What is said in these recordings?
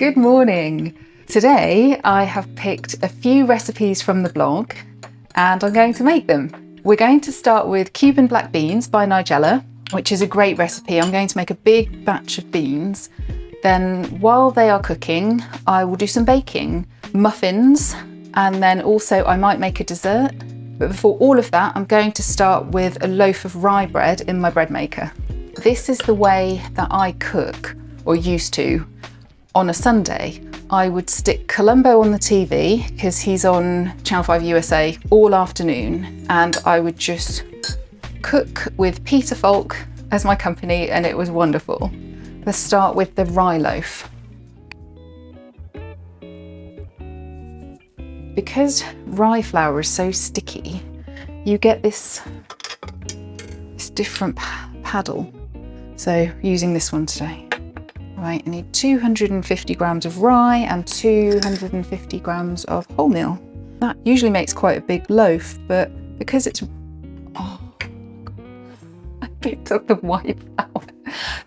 Good morning. Today I have picked a few recipes from the blog and I'm going to make them. We're going to start with Cuban black beans by Nigella, which is a great recipe. I'm going to make a big batch of beans. Then while they are cooking, I will do some baking, muffins, and then also I might make a dessert. But before all of that, I'm going to start with a loaf of rye bread in my bread maker. This is the way that I cook, or used to, on a Sunday. I would stick Columbo on the TV because he's on Channel 5 USA all afternoon, and I would just cook with Peter Falk as my company, and it was wonderful. Let's start with the rye loaf. Because rye flour is so sticky, you get this different paddle. So using this one today. Right, I need 250 grams of rye and 250 grams of wholemeal. That usually makes quite a big loaf, but because it's, I picked up the white flour.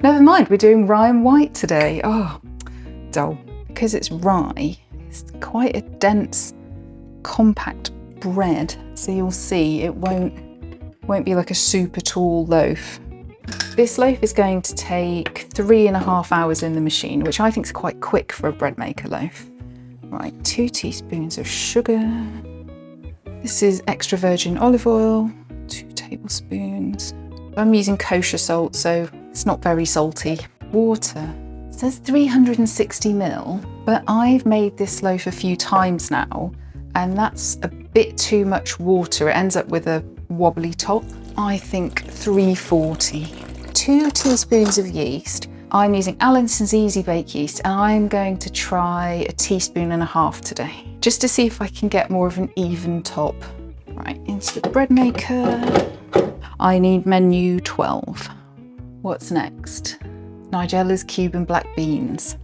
Never mind, we're doing rye and white today. Oh, dull. Because it's rye, it's quite a dense, compact bread. So you'll see it won't be like a super tall loaf. This loaf is going to take 3.5 hours in the machine, which I think is quite quick for a bread maker loaf. Right, 2 teaspoons of sugar. This is extra virgin olive oil, 2 tablespoons. I'm using kosher salt, so it's not very salty. Water. It says 360 ml, but I've made this loaf a few times now, and that's a bit too much water. It ends up with a wobbly top. I think 340. 2 teaspoons of yeast. I'm using Allinson's Easy Bake yeast, and I'm going to try 1.5 teaspoons today, just to see if I can get more of an even top. Right, into the bread maker. I need menu 12. What's next? Nigella's Cuban black beans.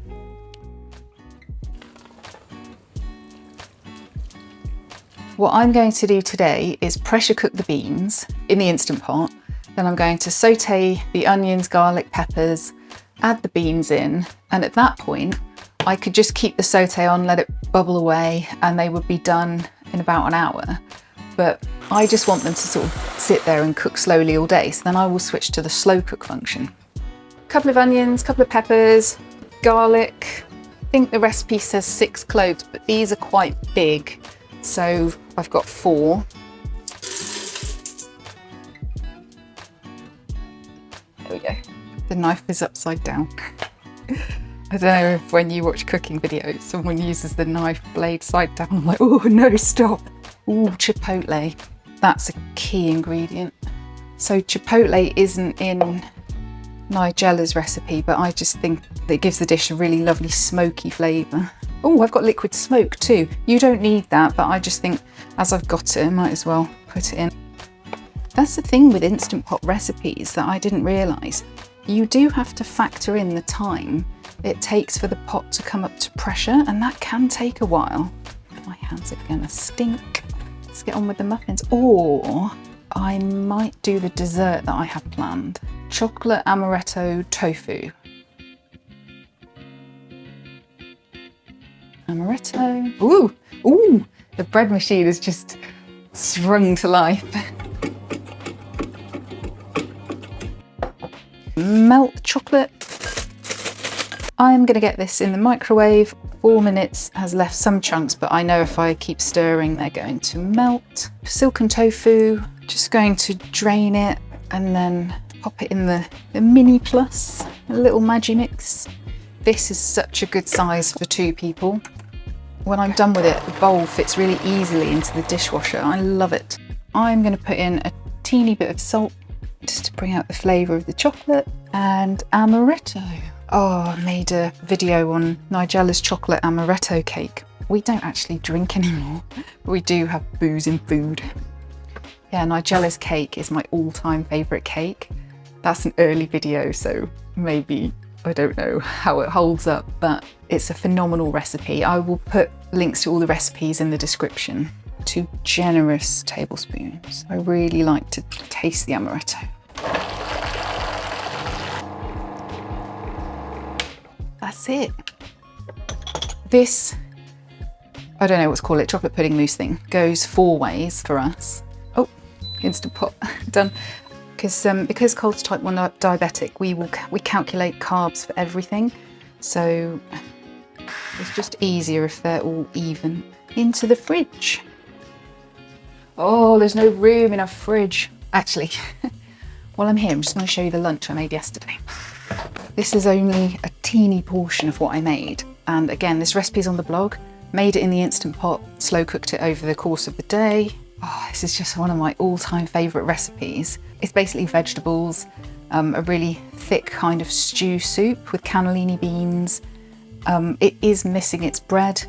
What I'm going to do today is pressure cook the beans in the Instant Pot. Then I'm going to saute the onions, garlic, peppers, add the beans in, and at that point I could just keep the saute on, let it bubble away, and they would be done in about an hour. But I just want them to sort of sit there and cook slowly all day, so then I will switch to the slow cook function. A couple of onions, couple of peppers, garlic. I think the recipe says 6 cloves, but these are quite big, so I've got 4. There we go. The knife is upside down. I don't know if when you watch cooking videos, someone uses the knife blade side down. I'm like, oh no, stop. Ooh, chipotle. That's a key ingredient. So chipotle isn't in Nigella's recipe, but I just think that it gives the dish a really lovely smoky flavour. Oh, I've got liquid smoke too. You don't need that, but I just think as I've got it, I might as well put it in. That's the thing with Instant Pot recipes that I didn't realise. You do have to factor in the time it takes for the pot to come up to pressure, and that can take a while. My hands are gonna stink. Let's get on with the muffins. Or I might do the dessert that I have planned. Chocolate amaretto tofu. Amaretto. Ooh, ooh, the bread machine is just sprung to life. Melt the chocolate. I'm gonna get this in the microwave. 4 minutes has left some chunks, but I know if I keep stirring, they're going to melt. Silken tofu, just going to drain it and then pop it in the mini plus, a little Magimix. This is such a good size for 2 people. When I'm done with it, the bowl fits really easily into the dishwasher. I love it. I'm gonna put in a teeny bit of salt just to bring out the flavour of the chocolate, and amaretto. Oh, I made a video on Nigella's chocolate amaretto cake. We don't actually drink anymore, but we do have booze in food. Yeah, Nigella's cake is my all-time favourite cake. That's an early video, so maybe, I don't know how it holds up, but it's a phenomenal recipe. I will put links to all the recipes in the description. 2 generous tablespoons. I really like to taste the amaretto. That's it. This, I don't know what to call it, chocolate pudding mousse thing, goes 4 ways for us. Oh, Instant Pot, done. Because Cole's type 1 diabetic, we calculate carbs for everything. So it's just easier if they're all even. Into the fridge. Oh, there's no room in our fridge. Actually, while I'm here, I'm just going to show you the lunch I made yesterday. This is only a teeny portion of what I made. And again, this recipe's on the blog. Made it in the Instant Pot, slow cooked it over the course of the day. Oh, this is just one of my all-time favourite recipes. It's basically vegetables, a really thick kind of stew soup with cannellini beans. It is missing its bread.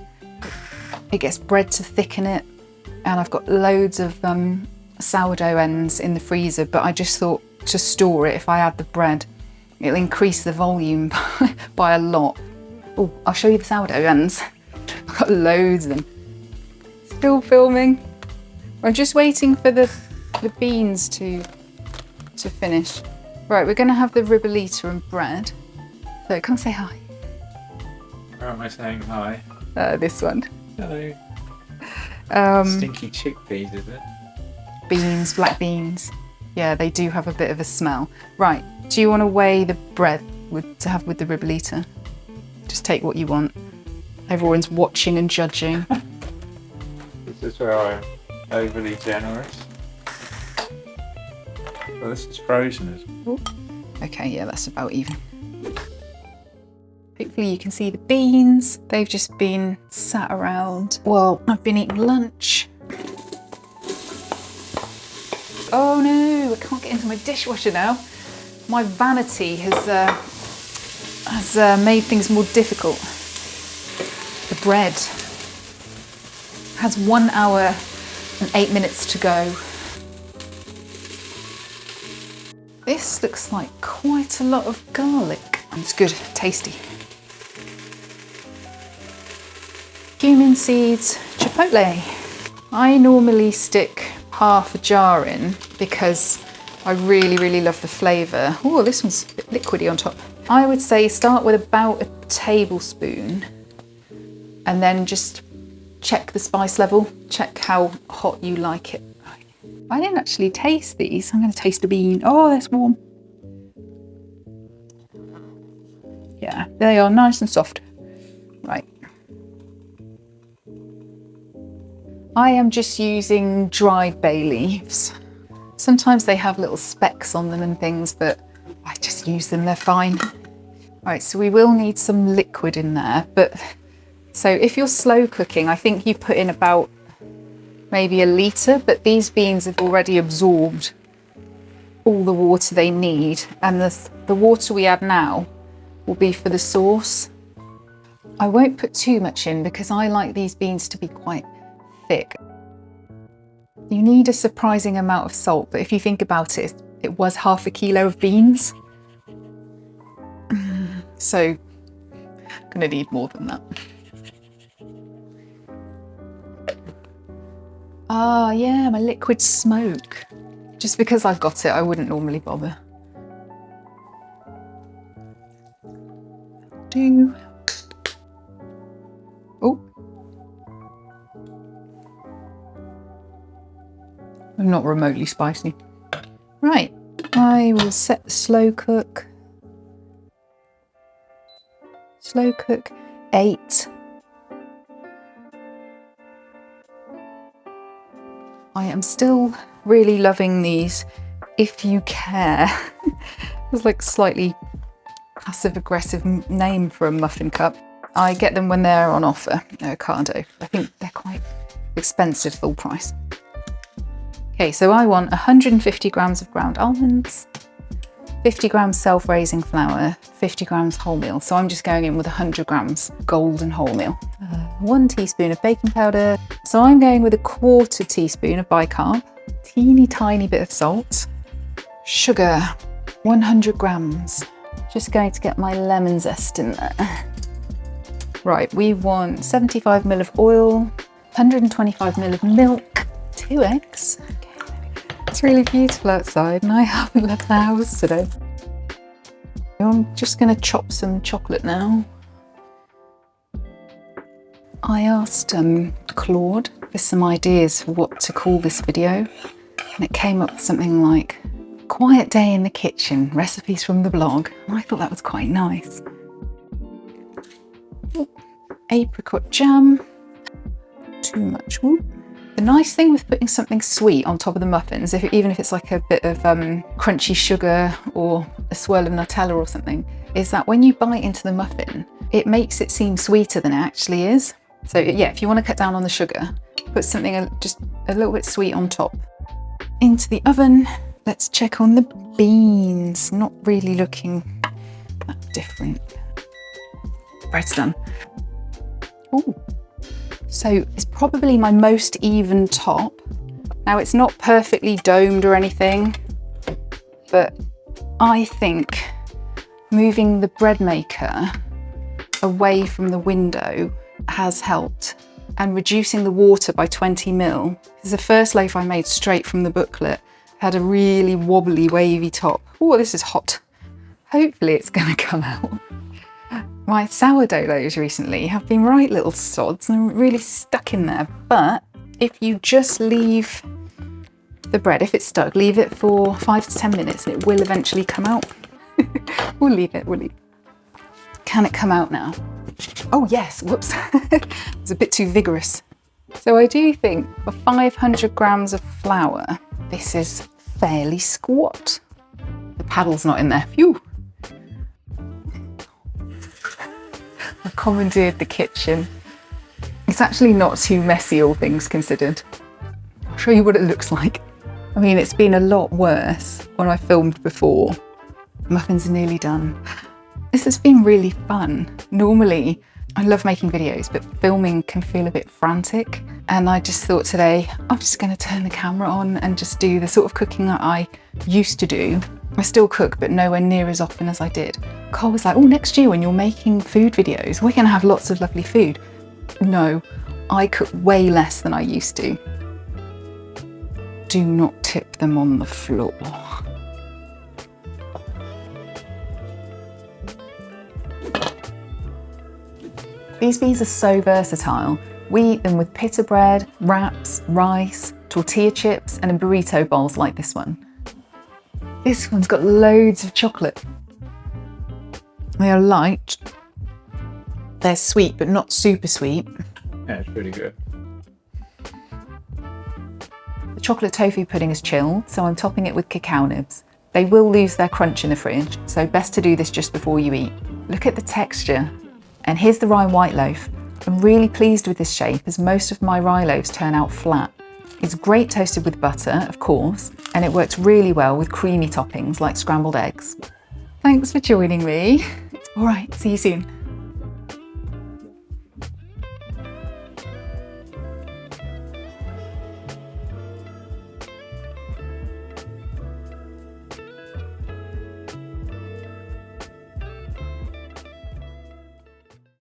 It gets bread to thicken it. And I've got loads of sourdough ends in the freezer, but I just thought to store it, if I add the bread, it'll increase the volume by a lot. Oh, I'll show you the sourdough ends. I've got loads of them. Still filming. I'm just waiting for the beans to finish. Right, we're gonna have the Ribollita and bread. So come say hi. Where am I saying hi? This one. Hello. Stinky chickpeas, is it? Beans, black beans. Yeah, they do have a bit of a smell. Right, do you want to weigh the bread to have with the Ribollita? Just take what you want. Everyone's watching and judging. This is where I'm overly generous. Well, this is frozen as well. Okay, yeah, that's about even. Hopefully you can see the beans. They've just been sat around. Well, I've been eating lunch. Oh no, I can't get into my dishwasher now. My vanity has made things more difficult. The bread has 1 hour and 8 minutes to go. This looks like quite a lot of garlic. It's good, tasty. Cumin seeds, chipotle. I normally stick half a jar in because I really, really love the flavour. Oh, this one's a bit liquidy on top. I would say start with about a tablespoon and then just check the spice level, check how hot you like it. I didn't actually taste these. I'm going to taste a bean. Oh, that's warm. Yeah, they are nice and soft. Right. I am just using dried bay leaves. Sometimes they have little specks on them and things, but I just use them, they're fine. Right, so we will need some liquid in there, but so if you're slow cooking, I think you put in about maybe a litre, but these beans have already absorbed all the water they need, and the water we add now will be for the sauce. I won't put too much in because I like these beans to be quite thick. You need a surprising amount of salt, but if you think about it, it was ½ a kilo of beans. So I'm gonna need more than that. Ah, yeah, my liquid smoke. Just because I've got it, I wouldn't normally bother. Oh. I'm not remotely spicy. Right, I will set the slow cook. Slow cook 8. I am still really loving these if you care. It's like slightly passive aggressive name for a muffin cup. I get them when they're on offer at Ocado. I think they're quite expensive full price. Okay, so I want 150 grams of ground almonds, 50 grams self-raising flour, 50 grams wholemeal. So I'm just going in with 100 grams golden wholemeal. 1 teaspoon of baking powder. So I'm going with 1/4 teaspoon of bicarb, teeny tiny bit of salt, sugar, 100 grams. Just going to get my lemon zest in there. Right, we want 75 ml of oil, 125 ml of milk, 2 eggs. It's really beautiful outside and I haven't left the house today. I'm just going to chop some chocolate now. I asked Claude for some ideas for what to call this video, and it came up with something like Quiet Day in the Kitchen, Recipes from the Blog. And I thought that was quite nice. Ooh, apricot jam, too much. Ooh. The nice thing with putting something sweet on top of the muffins, even if it's like a bit of crunchy sugar or a swirl of Nutella or something, is that when you bite into the muffin, it makes it seem sweeter than it actually is. So yeah, if you want to cut down on the sugar, put something just a little bit sweet on top. Into the oven, let's check on the beans. Not really looking that different. Bread's done. Ooh. So it's probably my most even top. Now it's not perfectly domed or anything, but I think moving the bread maker away from the window has helped, and reducing the water by 20 ml. This is the first loaf I made straight from the booklet. Had a really wobbly, wavy top. Oh, this is hot. Hopefully it's gonna come out. My sourdough loaves recently have been right little sods and really stuck in there. But if you just leave the bread, if it's stuck, leave it for 5 to 10 minutes and it will eventually come out. We'll leave it. Can it come out now? Oh yes, whoops. It's a bit too vigorous. So I do think for 500 grams of flour, this is fairly squat. The paddle's not in there, phew. I commandeered the kitchen. It's actually not too messy, all things considered. I'll show you what it looks like. I mean, it's been a lot worse when I filmed before. Muffins are nearly done. This has been really fun. Normally, I love making videos, but filming can feel a bit frantic. And I just thought today, I'm just gonna turn the camera on and just do the sort of cooking that I used to do. I still cook, but nowhere near as often as I did. Carl was like, oh, next year when you're making food videos, we're gonna have lots of lovely food. No, I cook way less than I used to. Do not tip them on the floor. These beans are so versatile. We eat them with pita bread, wraps, rice, tortilla chips, and in burrito bowls like this one. This one's got loads of chocolate. They are light. They're sweet, but not super sweet. Yeah, it's really good. The chocolate tofu pudding is chilled, so I'm topping it with cacao nibs. They will lose their crunch in the fridge, so best to do this just before you eat. Look at the texture. And here's the rye white loaf. I'm really pleased with this shape as most of my rye loaves turn out flat. It's great toasted with butter, of course, and it works really well with creamy toppings like scrambled eggs. Thanks for joining me. All right, see you soon.